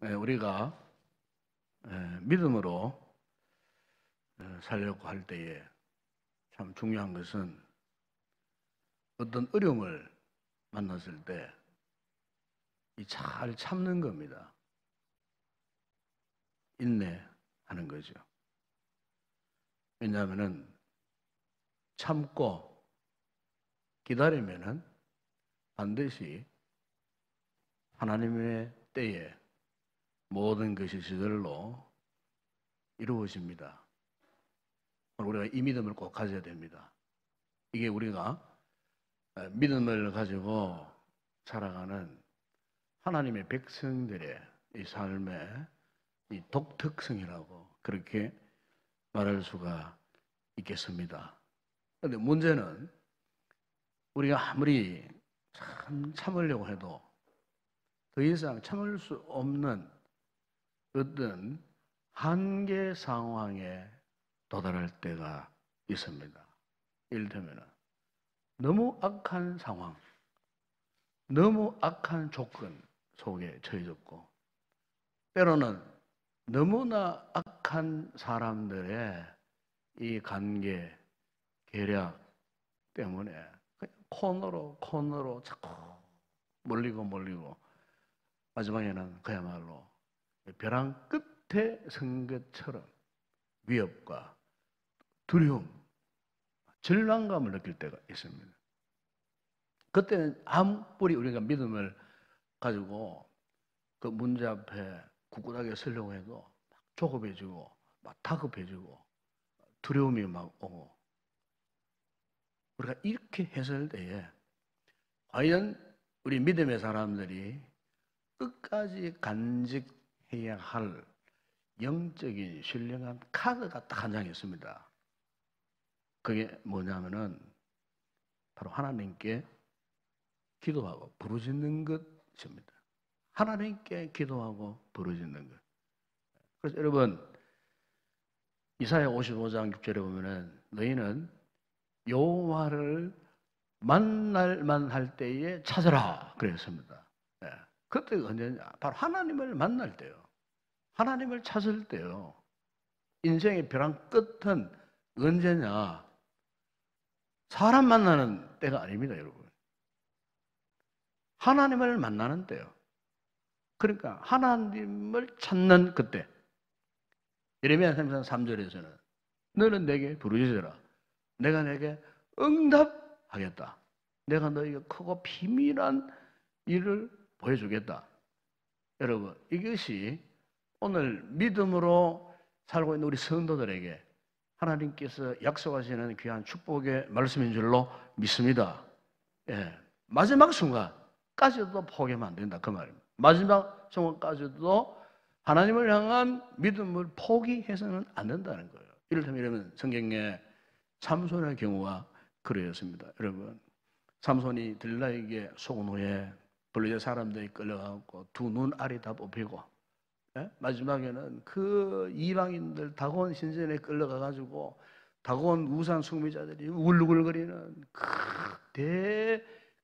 우리가 믿음으로 살려고 할 때에 참 중요한 것은 어떤 어려움을 만났을 때 잘 참는 겁니다. 인내하는 거죠. 왜냐하면 참고 기다리면은 반드시 하나님의 때에 모든 것이 저절로 이루어집니다. 우리가 이 믿음을 꼭 가져야 됩니다. 이게 우리가 믿음을 가지고 살아가는 하나님의 백성들의 이 삶의 이 독특성이라고 그렇게 말할 수가 있겠습니다. 그런데 문제는 우리가 아무리 참으려고 해도 더 이상 참을 수 없는 어떤 한계 상황에 도달할 때가 있습니다. 이를테면 너무 악한 상황, 너무 악한 조건 속에 처해졌고 때로는 너무나 악한 사람들의 이 관계, 계략 때문에 그냥 코너로 자꾸 몰리고 마지막에는 그야말로 벼랑 끝에 선 것처럼 위협과 두려움, 절망감을 느낄 때가 있습니다. 그때는 아무리 우리가 믿음을 가지고 그 문제 앞에 굳굳하게 서려고 해도 막 조급해지고 막 다급해지고 두려움이 막 오고 우리가 이렇게 했을 때에 과연 우리 믿음의 사람들이 끝까지 간직해야 할 영적인 신령한 카드가 딱 한 장 있습니다. 그게 뭐냐면은 바로 하나님께 기도하고 부르짖는 것입니다. 하나님께 기도하고 부르짖는 것. 그래서 여러분 이사야 55장 6절에 보면은 너희는 여호와를 만날 만할 때에 찾으라 그랬습니다. 그때가 언제냐? 바로 하나님을 만날 때요. 하나님을 찾을 때요. 인생의 벼랑 끝은 언제냐? 사람 만나는 때가 아닙니다, 여러분. 하나님을 만나는 때요. 그러니까 하나님을 찾는 그때. 예레미야 3장 3절에서는 너는 내게 부르짖으라. 내가 내게 응답하겠다. 내가 너에게 크고 비밀한 일을 보여주겠다. 여러분, 이것이 오늘 믿음으로 살고 있는 우리 성도들에게 하나님께서 약속하시는 귀한 축복의 말씀인 줄로 믿습니다. 마지막 순간까지도 포기하면 안 된다. 그 말입니다. 마지막 순간까지도 하나님을 향한 믿음을 포기해서는 안 된다는 거예요. 이를테면 성경에 삼손의 경우가 그러했습니다. 여러분, 삼손이 들라에게 속은 후에 블레셋 사람들이 끌려가고 두 눈 알이 다 뽑히고 마지막에는 그 이방인들 다곤 신전에 끌려가가지고 다곤 우상 숭배자들이 울글거리는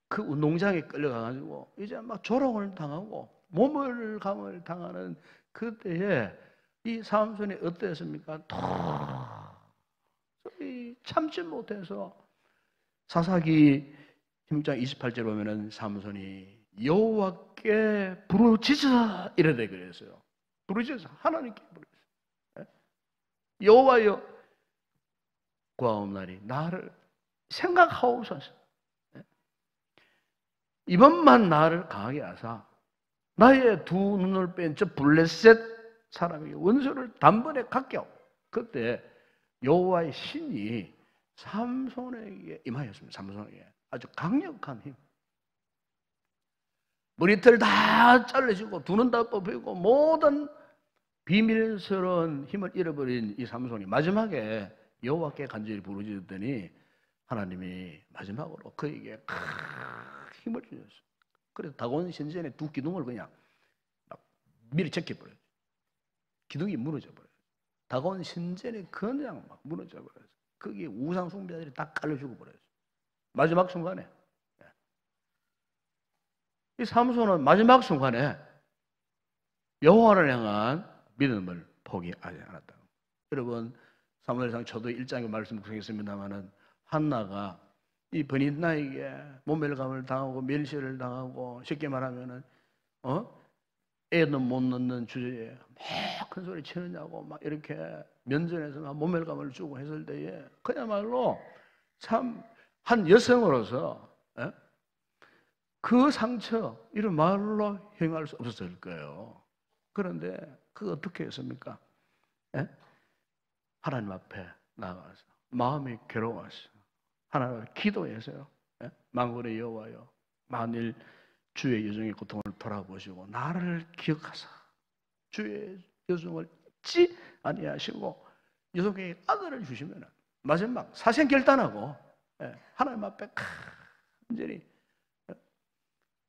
그 운동장에 끌려가가지고 이제 막 조롱을 당하고 모멸감을 당하는 그때에 이 삼손이 어땠습니까? 도저히 참지 못해서 사사기 16장 28절 보면은 삼손이 여호와께 부르짖으라 이래 그랬어요. 부르짖어서 하나님께 부르짖어요. 여호와여 구하옵나니 나를 생각하옵소서. 이번만 나를 강하게 하사 나의 두 눈을 뺀 저 블레셋 사람에게 원수를 단번에 갖게 하고 그때 여호와의 신이 삼손에게 임하였습니다. 삼손에게 아주 강력한 힘. 머리털 다 잘라지고 두 눈 다 뽑히고 모든 비밀스러운 힘을 잃어버린 이 삼손이 마지막에 여호와께 간절히 부르짖었더니 하나님이 마지막으로 그에게 힘을 주셨어요. 그래서 다곤 신전의 두 기둥을 그냥 막 미리 제껴버려요. 기둥이 무너져 버려요. 다곤 신전이 그냥 막 무너져 버려요. 거기에 우상 숭배자들이 다 깔려 죽어버려요. 마지막 순간에 이 삼손은 마지막 순간에 여호와를 향한 믿음을 포기하지 않았다. 여러분 사무엘상 초도 1장의 말씀 구성했습니다마는 한나가 이 버니나에게 모멸감을 당하고 멸시를 당하고 쉽게 말하면은 애는 못 낳는 주제에 막 큰 소리 치느냐고 막 이렇게 면전에서 막 모멸감을 주고 했을 때에 그야말로 참 한 여성으로서 그 상처 이런 말로 행할 수 없었을 거예요. 그런데 그거 어떻게 했습니까? 하나님 앞에 나가서 마음이 괴로워서 하나님 앞에 기도해서요. 만군의 여호와여, 만일 주의 여종의 고통을 돌아보시고 나를 기억하사 주의 여종을 잊지 아니하시고 여종에게 아들을 주시면 마지막 사생 결단하고 하나님 앞에 간절히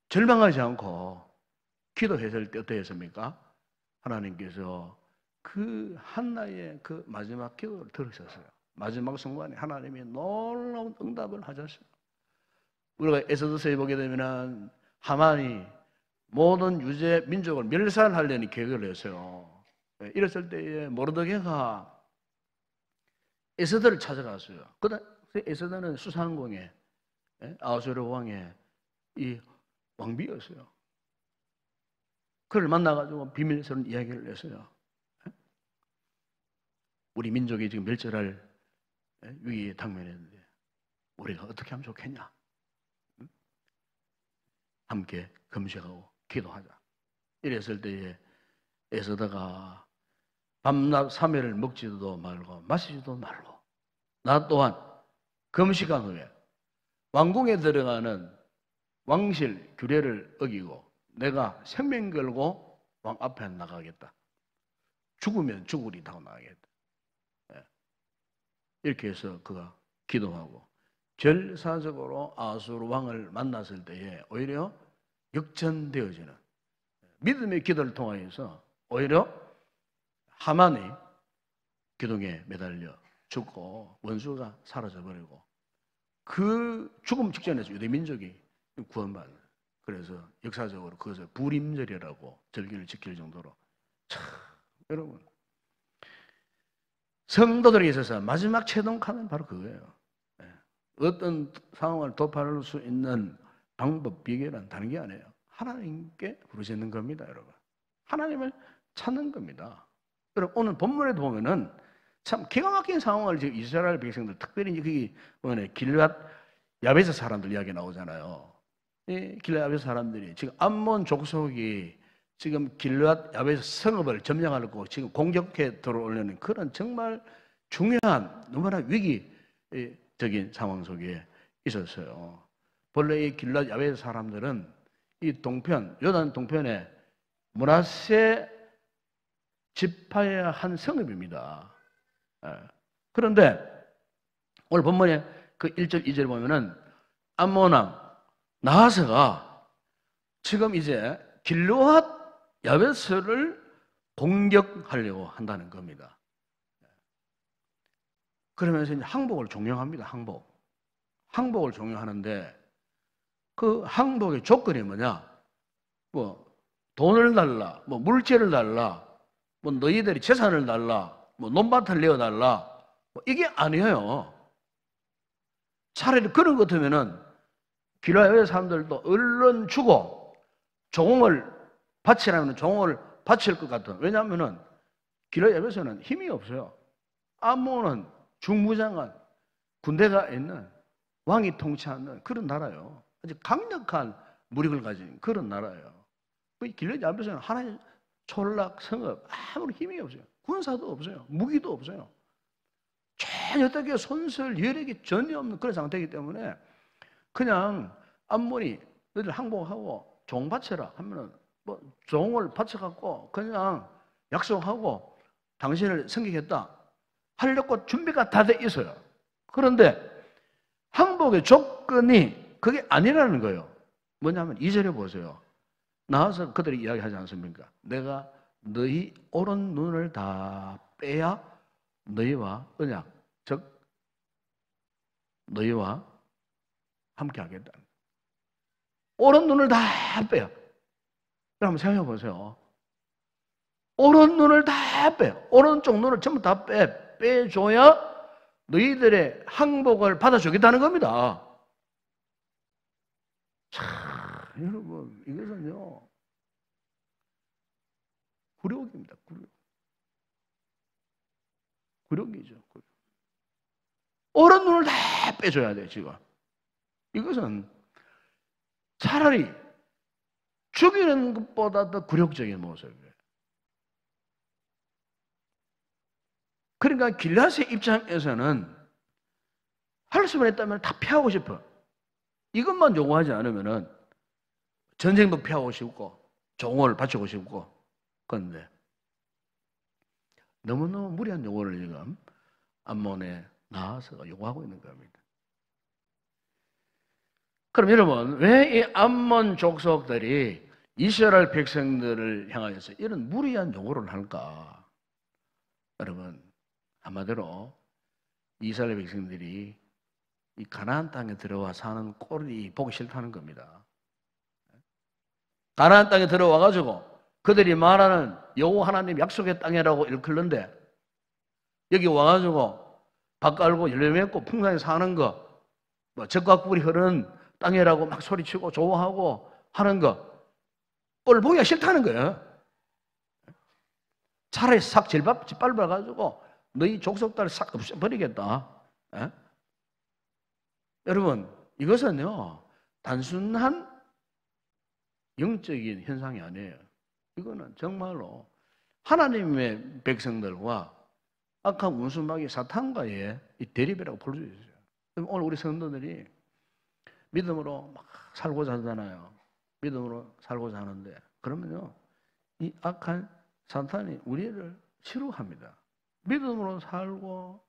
절망하지 않고 기도했을 때 어떠했습니까? 하나님께서 그 한나의 그 마지막 기도를 들으셨어요. 마지막 순간에 하나님이 놀라운 응답을 하셨어요. 우리가 에스더서에 보게 되면 하만이 모든 유대 민족을 멸살하려는 계획을 했어요. 이랬을 때에 모르드게가 에스더를 찾아갔어요. 그다음 에스더는 수상궁의 아수르 왕의 이 왕비였어요. 그를 만나가지고 비밀스러운 이야기를 했어요. 우리 민족이 지금 멸절할 위기에 당면했는데 우리가 어떻게 하면 좋겠냐? 함께 금식하고 기도하자. 이랬을 때에 에스더가 밤낮 3일을 먹지도 말고 마시지도 말고 나 또한 금식한 후에 왕궁에 들어가는 왕실 규례를 어기고 내가 생명 걸고 왕 앞에 나가겠다. 죽으면 죽으리다 하고 나가겠다. 이렇게 해서 그가 기도하고 결사적으로 아수르 왕을 만났을 때에 오히려 역전되어지는 믿음의 기도를 통하여서 오히려 하만이 기둥에 매달려 죽고 원수가 사라져버리고 그 죽음 직전에서 유대 민족이 구원받는, 그래서 역사적으로 그것을 불임절이라고 절기를 지킬 정도로 참 여러분 성도들에게 있어서 마지막 최종칸은 바로 그거예요. 어떤 상황을 돌파할 수 있는 방법, 비결은 다른 게 아니에요. 하나님께 부르짖는 겁니다, 여러분. 하나님을 찾는 겁니다. 여러분, 오늘 본문에도 보면은 참 기가 막힌 상황을 지금 이스라엘 백성들, 특별히 거기 보면 길앗 야베스 사람들 이야기 나오잖아요. 이 길앗 야베스 사람들이 지금 암몬 족속이 지금 길앗 야베스 성읍을 점령하려고 지금 공격해 들어오려는 그런 정말 중요한 너무나 위기적인 상황 속에 있었어요. 본래 이 길앗 야베스 사람들은 이 동편, 요단 동편에 므낫세 지파의 한 성읍입니다. 그런데 오늘 본문에 그 1절, 2절 보면은 암몬 왕 나하스가 지금 이제 길앗 야베스를 공격하려고 한다는 겁니다. 그러면서 이제 항복을 종용합니다. 항복을 종용하는데 그 항복의 조건이 뭐냐? 뭐 돈을 달라, 뭐 물질을 달라, 뭐 너희들이 재산을 달라, 뭐 논밭을 내어달라, 뭐 이게 아니에요. 차라리 그런 것 같으면은 길앗 사람들도 얼른 주고 종을 바치라면 종을 바칠 것 같은. 왜냐하면은 길앗에서는 힘이 없어요. 암몬은 중무장한 군대가 있는 왕이 통치하는 그런 나라예요. 아주 강력한 무력을 가진 그런 나라예요. 길앗 야베스는 하나의 촌락 성읍, 아무런 힘이 없어요. 군사도 없어요. 무기도 없어요. 전혀 어떻게 손설 여력이 전혀 없는 그런 상태이기 때문에 그냥 암몬이 너희들 항복하고 종 바쳐라 하면은 뭐 종을 바쳐갖고 그냥 약속하고 당신을 섬기겠다 하려고 준비가 다 돼 있어요. 그런데 항복의 조건이 그게 아니라는 거예요. 뭐냐면 2절에 보세요. 나와서 그들이 이야기하지 않습니까? 내가 너희 오른 눈을 다 빼야 너희와 언약, 즉 너희와 함께 하겠다. 오른 눈을 다 빼요. 그럼 한번 생각해 보세요. 오른 눈을 다 빼. 오른쪽 눈을 전부 다 빼줘야 너희들의 항복을 받아주겠다는 겁니다. 참, 여러분, 이것은요, 굴욕입니다, 굴욕. 굴욕이죠, 굴욕. 오른 눈을 다 빼줘야 돼, 지금. 이것은 차라리 죽이는 것보다 더 굴욕적인 모습이에요. 그러니까 길앗의 입장에서는 할 수만 있다면 다 피하고 싶어. 이것만 요구하지 않으면은 전쟁도 피하고 싶고 종을 바치고 싶고. 그런데 너무너무 무리한 요구를 지금 암몬에 나와서 요구하고 있는 겁니다. 그럼 여러분, 왜 이 암몬 족속들이 이스라엘 백성들을 향하여서 이런 무리한 요구를 할까? 여러분, 한마디로 이스라엘 백성들이 이 가나안 땅에 들어와 사는 꼴이 보기 싫다는 겁니다. 가나안 땅에 들어와 가지고 그들이 말하는 여호와 하나님 약속의 땅이라고 일컫는데 여기 와 가지고 밭 깔고 열매 맺고 풍성하게 사는 거, 뭐 젖과 꿀이 흐르는 땅이라고 막 소리치고 좋아하고 하는 거, 꼴 보기가 싫다는 거예요. 차라리 싹 짓밟아 가지고 너희 족속들을 싹 없애버리겠다. 에? 여러분, 이것은요, 단순한 영적인 현상이 아니에요. 이거는 정말로 하나님의 백성들과 악한 원수마귀 사탄과의 이 대립이라고 볼 수 있어요. 오늘 우리 성도들이 믿음으로 막 살고자 하잖아요. 믿음으로 살고자 하는데, 그러면요, 이 악한 사탄이 우리를 싫어합니다. 믿음으로 살고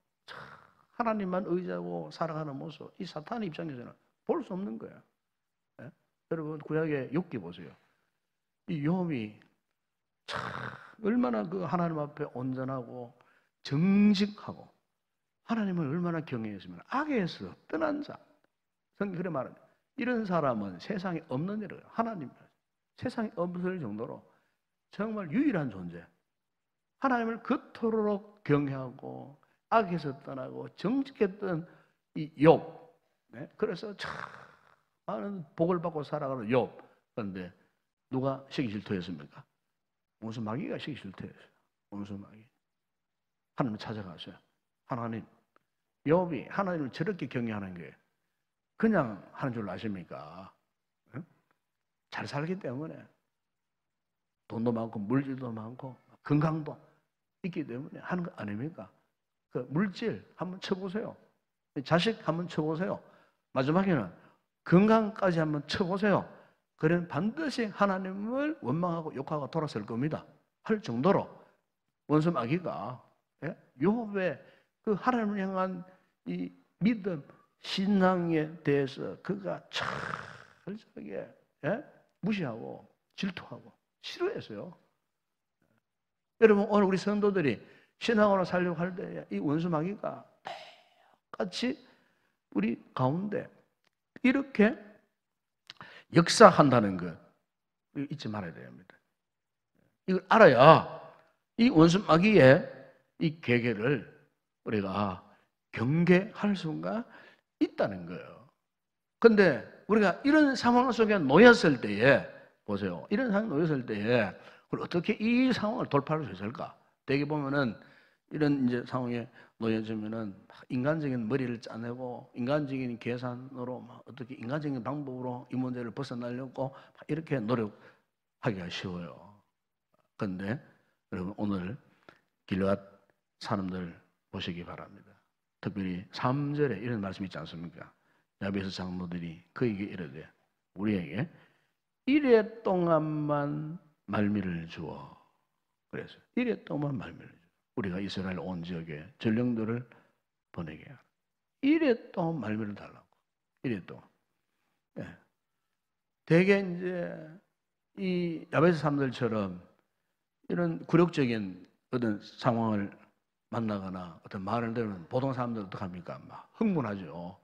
하나님만 의지하고 살아가는 모습, 이 사탄의 입장에서는 볼 수 없는 거예요. 네? 여러분, 구약의 욥기 보세요. 이 욥이 참 얼마나 그 하나님 앞에 온전하고 정직하고 하나님을 얼마나 경외했으면 악에서 떠난 자. 성경이 그래 말합니다. 이런 사람은 세상에 없는 일이에요. 하나님 세상에 없을 정도로 정말 유일한 존재. 하나님을 그토록 경외하고 악에서 떠나고 정직했던 이 욥. 네? 그래서 참 많은 복을 받고 살아가는 욥. 그런데 누가 시기 질투했습니까? 원수 마귀가 시기 질투했어요. 원수 마귀. 하나님을 찾아가서요. 하나님, 욥이 하나님을 저렇게 경외하는 게 그냥 하는 줄 아십니까? 응? 잘 살기 때문에 돈도 많고 물질도 많고 건강도 있기 때문에 하는 거 아닙니까? 그 물질 한번 쳐보세요. 자식 한번 쳐보세요. 마지막에는 건강까지 한번 쳐보세요. 그러면 반드시 하나님을 원망하고 욕하고 돌아설 겁니다. 할 정도로 원수 마귀가 욥의 그 하나님을 향한 이 믿음, 신앙에 대해서 그가 철저하게 무시하고 질투하고 싫어했어요. 여러분, 오늘 우리 성도들이 신앙으로 살려고 할 때 이 원수 마귀가 똑같이 우리 가운데 이렇게 역사한다는 것 잊지 말아야 됩니다. 이걸 알아야 이 원수 마귀의 이 계계를 우리가 경계할 수가 있다는 거예요. 그런데 우리가 이런 상황 속에 놓였을 때에 보세요. 이런 상황에 놓였을 때에 어떻게 이 상황을 돌파할 수 있을까? 대개 보면은 이런 이제 상황에 놓여지면은 인간적인 머리를 짜내고 인간적인 계산으로 막 어떻게 인간적인 방법으로 이 문제를 벗어나려고 이렇게 노력하기가 쉬워요. 그런데 여러분, 오늘 길앗 사람들 보시기 바랍니다. 특별히 3절에 이런 말씀이 있지 않습니까? 야베스 장로들이 그에게 이르되 우리에게 이래 동안만 말미를 주어. 그래서 이래 동안 말미를 주어. 우리가 이스라엘 온 지역에 전령들을 보내게 하라. 이래 동안 말미를 달라고. 이래 동안. 네. 대개 이제 이 야베스 사람들처럼 이런 굴욕적인 어떤 상황을 만나거나 어떤 말을 들으면 보통 사람들은 어떡합니까? 막 흥분하죠.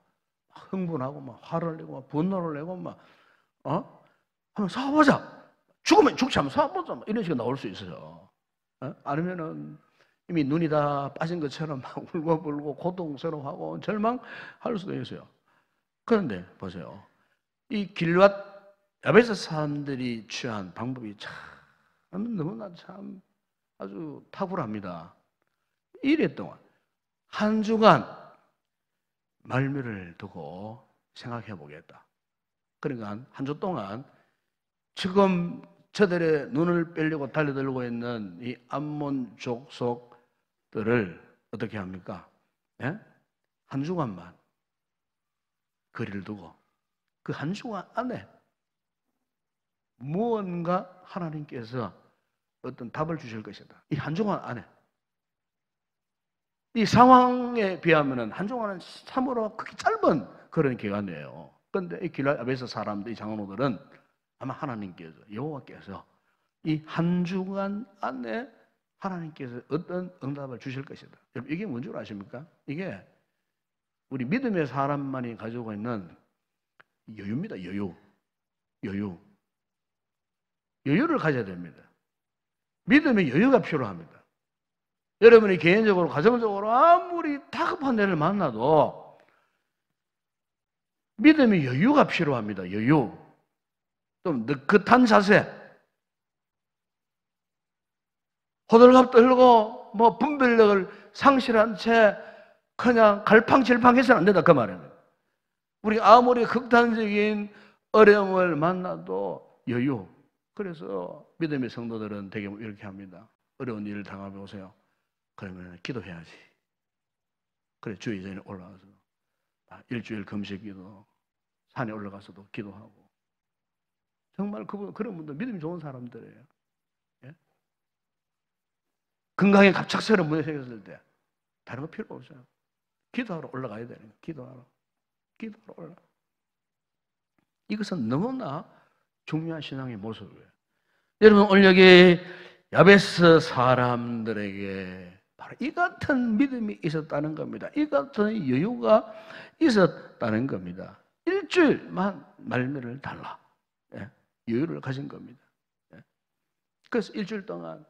막 흥분하고 막 화를 내고 막 분노를 내고 막 한번 싸워보자. 죽으면 죽지, 한번 싸워보자. 막 이런 식으로 나올 수 있어요. 아니면은 이미 눈이 다 빠진 것처럼 막 울고불고 고통스러워하고 절망할 수도 있어요. 그런데 보세요. 이 길앗 야베스 사람들이 취한 방법이 참 너무나 참 아주 탁월합니다. 1회 동안 한 주간 말미를 두고 생각해 보겠다. 그러니까 한 주 동안 지금 저들의 눈을 빼려고 달려들고 있는 이 암몬 족속들을 어떻게 합니까? 예? 한 주간만 거리를 두고 그 한 주간 안에 무언가 하나님께서 어떤 답을 주실 것이다. 이 한 주간 안에. 이 상황에 비하면 한 주간은 참으로 크게 짧은 그런 기간이에요. 그런데 이 길앗야베스 사람들, 이 장로들은 아마 하나님께서, 여호와께서 이 한 주간 안에 하나님께서 어떤 응답을 주실 것이다. 여러분, 이게 뭔 줄 아십니까? 이게 우리 믿음의 사람만이 가지고 있는 여유입니다. 여유. 여유를 가져야 됩니다. 믿음의 여유가 필요합니다. 여러분이 개인적으로, 가정적으로 아무리 다급한 일을 만나도 믿음의 여유가 필요합니다. 여유. 좀 느긋한 자세. 호들갑 떨고 뭐 분별력을 상실한 채 그냥 갈팡질팡해서는 안 된다 그 말입니다. 우리 아무리 극단적인 어려움을 만나도 여유. 그래서 믿음의 성도들은 대개 이렇게 합니다. 어려운 일을 당하면 오세요. 그러면 기도해야지. 그래 주의 전에 올라가서 일주일 금식기도, 산에 올라가서도 기도하고. 정말 그런 분들 믿음이 좋은 사람들이에요. 예? 건강에 갑작스러운 문제 생겼을 때 다른 거 필요 없어요. 기도하러 올라가야 되는 거예요. 기도하러 올라. 이것은 너무나 중요한 신앙의 모습이에요. 여러분 오늘 여기 야베스 사람들에게 바로 이 같은 믿음이 있었다는 겁니다. 이 같은 여유가 있었다는 겁니다. 일주일만 말미를 달라. 예, 여유를 가진 겁니다. 예. 그래서 일주일 동안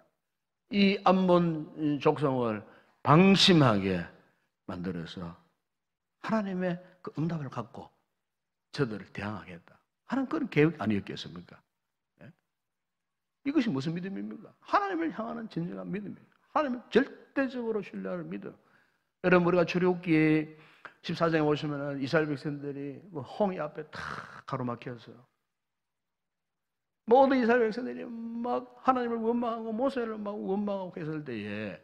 이 암몬 족성을 방심하게 만들어서 하나님의 그 응답을 갖고 저들을 대항하겠다. 하나님 그런 계획 아니었겠습니까? 예? 이것이 무슨 믿음입니까? 하나님을 향하는 진정한 믿음이에요. 하나님을 절대적으로 신뢰하는 믿음. 여러분 우리가 출애굽기 14장에 보시면 이스라엘 백성들이 홍해 앞에 다 가로막혔어요. 모든 이스라엘 백성들이 막 하나님을 원망하고 모세를 막 원망하고 했을 때에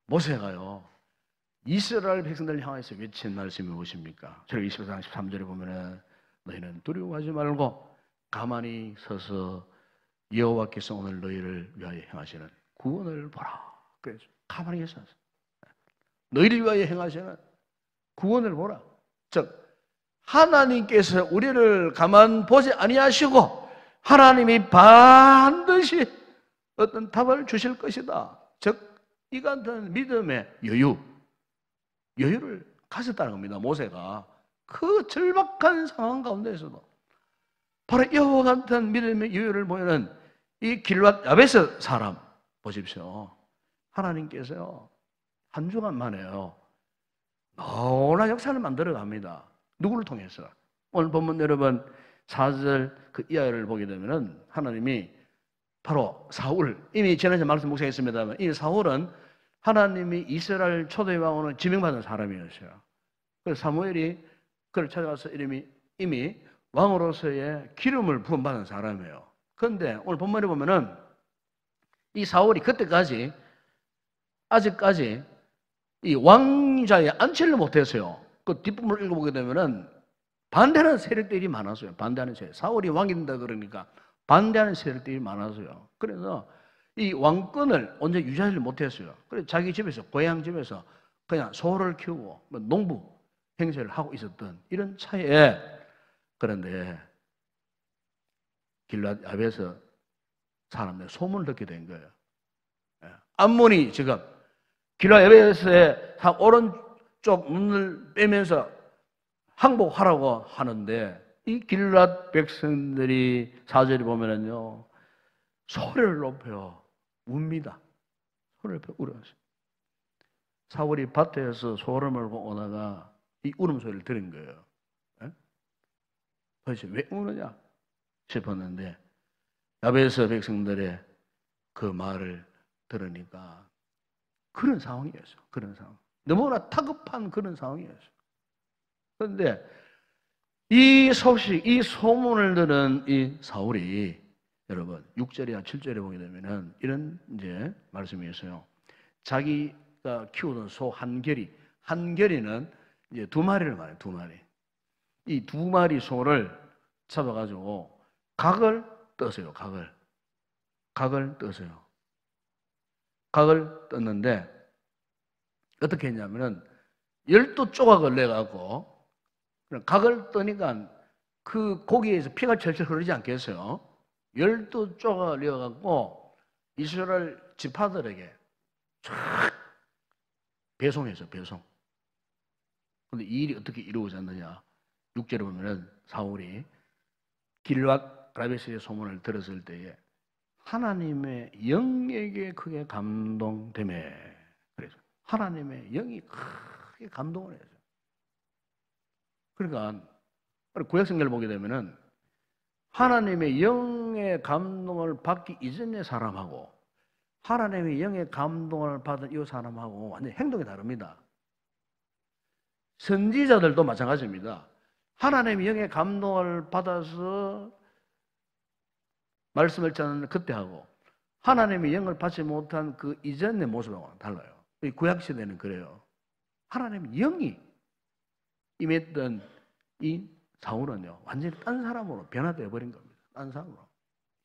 모세가요 이스라엘 백성들을 향해서 외친 말씀이 무엇입니까? 출애굽기 24장 13절에 보면은 너희는 두려워하지 말고 가만히 서서 여호와께서 오늘 너희를 위하여 행하시는 구원을 보라. 그래서 가만히 계셔. 너희를 위하여 행하시는 구원을 보라. 즉 하나님께서 우리를 가만 보지 아니하시고 하나님이 반드시 어떤 답을 주실 것이다. 즉 이 같은 믿음의 여유를 가졌다는 겁니다. 모세가 그 절박한 상황 가운데서도 바로 이와 같은 믿음의 여유를 보이는 이 길앗 야베스 사람 보십시오. 하나님께서요 한 주간 만에요 놀라운 역사를 만들어 갑니다. 누구를 통해서? 오늘 본문 여러분 4절 그 이하를 보게 되면은 하나님이 바로 사울, 이미 지난주에 말씀 묵상했습니다만 이 사울은 하나님이 이스라엘 초대 왕으로 지명받은 사람이었어요. 그래서 사무엘이 그를 찾아가서 이미 왕으로서의 기름을 부음받은 사람이에요. 그런데 오늘 본문에 보면은 이 사울이 그때까지 아직까지 이 왕자에 앉지를 못했어요. 그 뒷부분을 읽어보게 되면은 반대하는 세력들이 많았어요. 반대하는 세력. 사울이 왕이 된다 그러니까 반대하는 세력들이 많았어요. 그래서 이 왕권을 온전히 유지하지 못했어요. 그래서 자기 집에서, 고향 집에서 그냥 소를 키우고 농부 행세를 하고 있었던 이런 차에 그런데 길앗 야베스 사람들 소문을 듣게 된 거예요. 암몬이 지금 길앗 야베스의 오른쪽 눈을 빼면서 항복하라고 하는데 이 길앗 백성들이 4절에 보면은요 소리를 높여 웁니다. 손을 펴 울었어요. 사울이 밭에서 소를 몰고 오다가 이 울음소리를 들은 거예요. 도대체 왜 우느냐 싶었는데 야베스 백성들의 그 말을 들으니까 그런 상황이었어요. 그런 상황. 너무나 다급한 그런 상황이었어요. 그런데 이 소식, 이 소문을 들은 이 사울이 여러분 6절이나 7절에 보게 되면은 이런 이제 말씀이 있어요. 자기가 키우던 소 한 결이는 이제 2마리를 말해요. 2마리. 이 2마리 소를 잡아가지고 각을 떴어요. 각을 떴어요. 각을 떴는데 어떻게 했냐면은 12조각을 내갖고 각을 떠니까 그 고기에서 피가 철철 흐르지 않겠어요? 12조각을 내어갖고 이스라엘 지파들에게 쫙 배송해서 배송. 근데 이 일이 어떻게 이루어졌느냐? 6절에 보면은 사울이 길앗 야베스의 소문을 들었을 때에 하나님의 영에게 크게 감동되매. 그래서 하나님의 영이 크게 감동을 해요. 그러니까 구약성경을 보게 되면은 하나님의 영의 감동을 받기 이전의 사람하고 하나님의 영의 감동을 받은 이 사람하고 완전히 행동이 다릅니다. 선지자들도 마찬가지입니다. 하나님의 영의 감동을 받아서 말씀을 전하는 그때하고 하나님의 영을 받지 못한 그 이전의 모습하고는 달라요. 구약시대는 그래요. 하나님의 영이 임했던 이 사울은요, 완전히 딴 사람으로 변화되어 버린 겁니다. 딴 사람으로.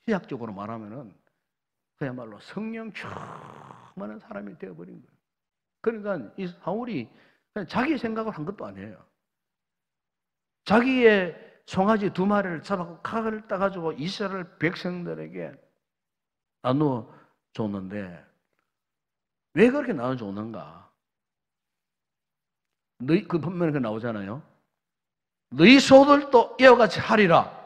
시학적으로 말하면은 그야말로 성령 충만한 사람이 되어버린 거예요. 그러니까 이 사울이 그냥 자기 생각을 한 것도 아니에요. 자기의 송아지 2마리를 잡아서 각을 따가지고 이스라엘 백성들에게 나누어 줬는데 왜 그렇게 나눠 줬는가? 너희 그 본문에 그 나오잖아요. 너희 소들도 이와 같이 하리라.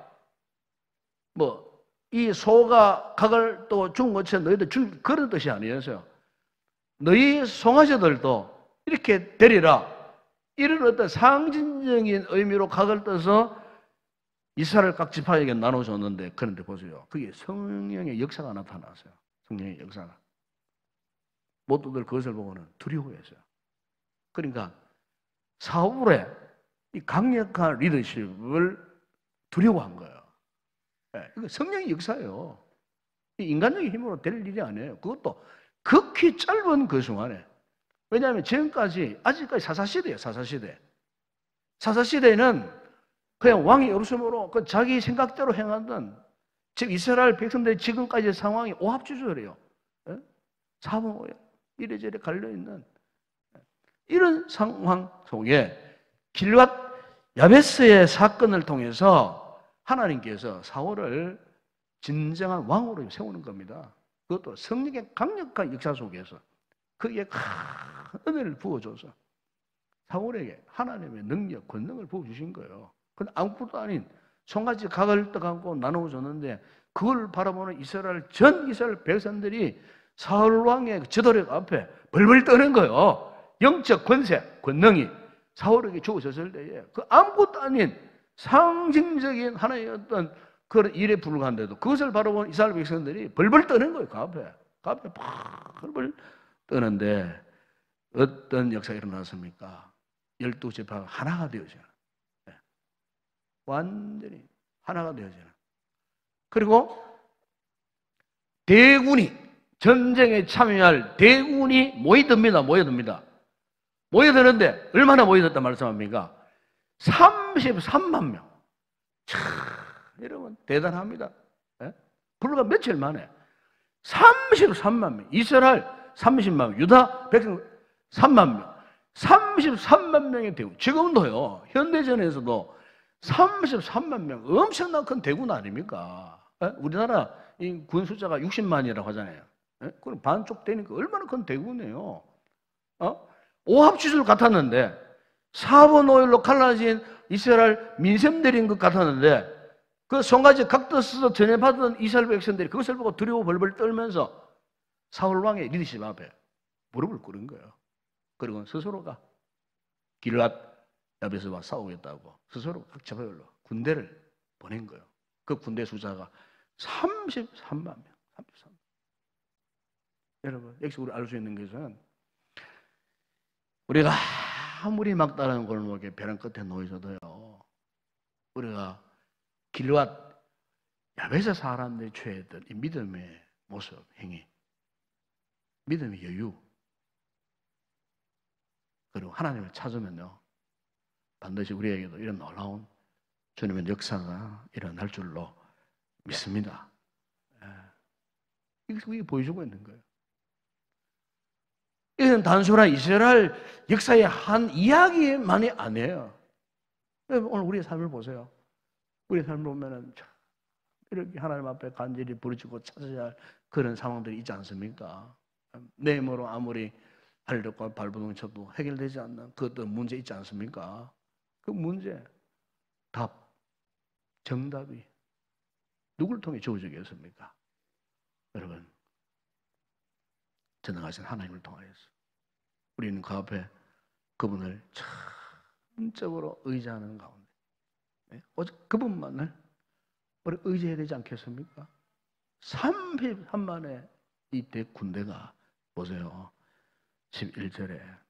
뭐 이 소가 각을 또 준 것처럼 너희들 줄 그런 뜻이 아니었어요. 너희 송아지들도 이렇게 되리라. 이런 어떤 상징적인 의미로 각을 떠서 이스라엘 각 지파에게 나눠줬는데 그런데 보세요. 그게 성령의 역사가 나타났어요. 성령의 역사가. 모두들 그것을 보고는 두려워했어요. 그러니까 사울의 이 강력한 리더십을 두려워한 거예요. 이거 성령의 역사예요. 인간적인 힘으로 될 일이 아니에요. 그것도 극히 짧은 그 순간에. 왜냐하면 지금까지 아직까지 사사시대예요. 사사시대. 사사시대는 그냥 왕이 없으므로 그 자기 생각대로 행하던 즉 이스라엘 백성들의 지금까지의 상황이 오합지졸이에요. 사방오에 이래저래 갈려있는 이런 상황 속에 길앗 야베스의 사건을 통해서 하나님께서 사울을 진정한 왕으로 세우는 겁니다. 그것도 성령의 강력한 역사 속에서 그에 큰 은혜를 부어줘서 사울에게 하나님의 능력, 권능을 부어주신 거예요. 근데 아무것도 아닌 송아지 각을 떠갖고 나누어줬는데 그걸 바라보는 전 이스라엘 백성들이 사울 왕의 지도력 앞에 벌벌 떠는 거예요. 영적 권세, 권능이 사울에게 주어졌을 때에 그 아무것도 아닌 상징적인 하나의 어떤 그런 일에 불과한데도 그것을 바라보는 이스라엘 백성들이 벌벌 떠는 거예요. 그 앞에 벌벌 떠는데 어떤 역사가 일어났습니까? 12지파가 하나가 되어져요. 완전히 하나가 되어져요. 그리고 대군이 전쟁에 참여할 대군이 모여듭니다. 모여드는데 얼마나 모여들었다 말씀합니까? 33만 명. 참, 여러분 대단합니다. 불과 며칠 만에 33만 명. 이스라엘 30만 명, 유다 백성 3만 명. 33만 명의 대군. 지금도요. 현대전에서도 33만 명. 엄청난 큰 대군 아닙니까? 우리나라 군 숫자가 60만이라고 하잖아요. 그럼 반쪽 되니까 얼마나 큰 대군이에요. 오합지졸 같았는데 4분 5일로 갈라진 이스라엘 민sem들인 것 같았는데 그 송아지 각도에서 전해받은 이스라엘 백성들이 그것을 보고 두려워 벌벌 떨면서 사울 왕의 리더십 앞에 무릎을 꿇은 거예요. 그리고 스스로가 길앗 야베스와 싸우겠다고 스스로 각 잡아올려 군대를 보낸 거예요. 그 군대 숫자가 33만 명. 33만. 여러분, 역시 우리 알 수 있는 것은 우리가 아무리 막다른 골목에 벼랑 끝에 놓여 있어도요, 우리가 길앗 야베스 사람들이 취했던 이 믿음의 모습, 행위, 믿음의 여유, 그리고 하나님을 찾으면요, 반드시 우리에게도 이런 놀라운 주님의 역사가 일어날 줄로 믿습니다. 이게 보여주고 있는 거예요. 이건 단순한 이스라엘 역사의 한 이야기만이 아니에요. 오늘 우리의 삶을 보세요. 우리의 삶을 보면은 이렇게 하나님 앞에 간절히 부르짖고 찾아야 할 그런 상황들이 있지 않습니까? 내 힘으로 아무리 활력과 발버둥 쳐도 해결되지 않는 그것도 문제 있지 않습니까? 그 문제, 답, 정답이 누굴 통해 주어지겠습니까? 여러분, 전능하신 하나님을 통하여서 우리는 그 앞에 그분을 전적으로 의지하는 가운데 오직 그분만을 우리 의지해야 되지 않겠습니까? 33만의 이 대군대가 보세요. 11절에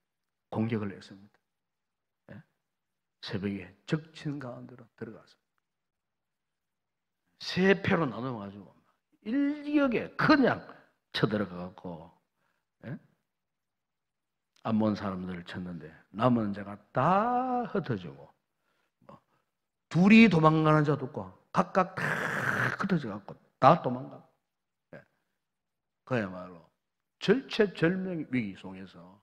공격을 했습니다. 새벽에 적친 가운데로 들어가서 세 패로 나눠가지고 일격에 그냥 쳐들어가고 암몬 사람들을 쳤는데 남은 자가 다 흩어지고 둘이 도망가는 자도 있고 각각 다 흩어져갖고 다 도망가. 그야말로 절체절명의 위기 속에서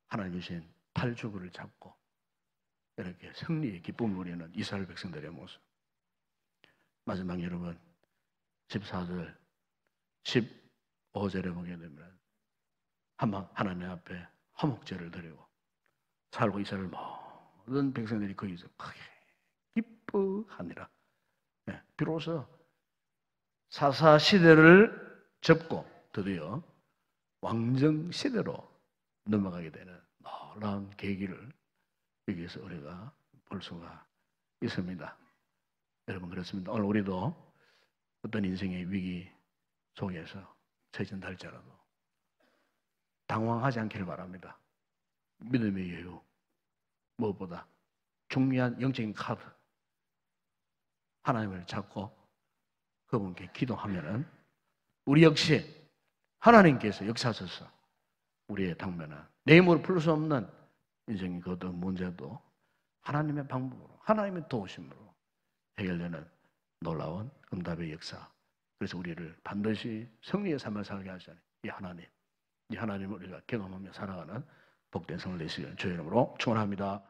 하나님 주신 탈주구를 잡고 이렇게 승리의 기쁨을 누리는 이스라엘 백성들의 모습. 마지막 여러분 14절 15절에 보게 되면 하나님 앞에 화목제를 드리고 살고 이스라엘 모든 백성들이 거기서 크게 기뻐하니라. 비로소 사사 시대를 접고 드디어 왕정 시대로 넘어가게 되는 놀라운 계기를 여기서 우리가 볼 수가 있습니다. 여러분, 그렇습니다. 오늘 우리도 어떤 인생의 위기 속에서 처해진다 할지라도 당황하지 않기를 바랍니다. 믿음의 여유, 무엇보다 중요한 영적인 카드, 하나님을 찾고 그분께 기도하면은 우리 역시 하나님께서 역사하셔서 우리의 당면은 내 힘으로 풀 수 없는 인생의 그 어떤 문제도 하나님의 방법으로, 하나님의 도우심으로 해결되는 놀라운 응답의 역사. 그래서 우리를 반드시 승리의 삶을 살게 하시는 이 하나님을 우리가 경험하며 살아가는 복된 성을 내시기를 주의 이름으로 축원합니다.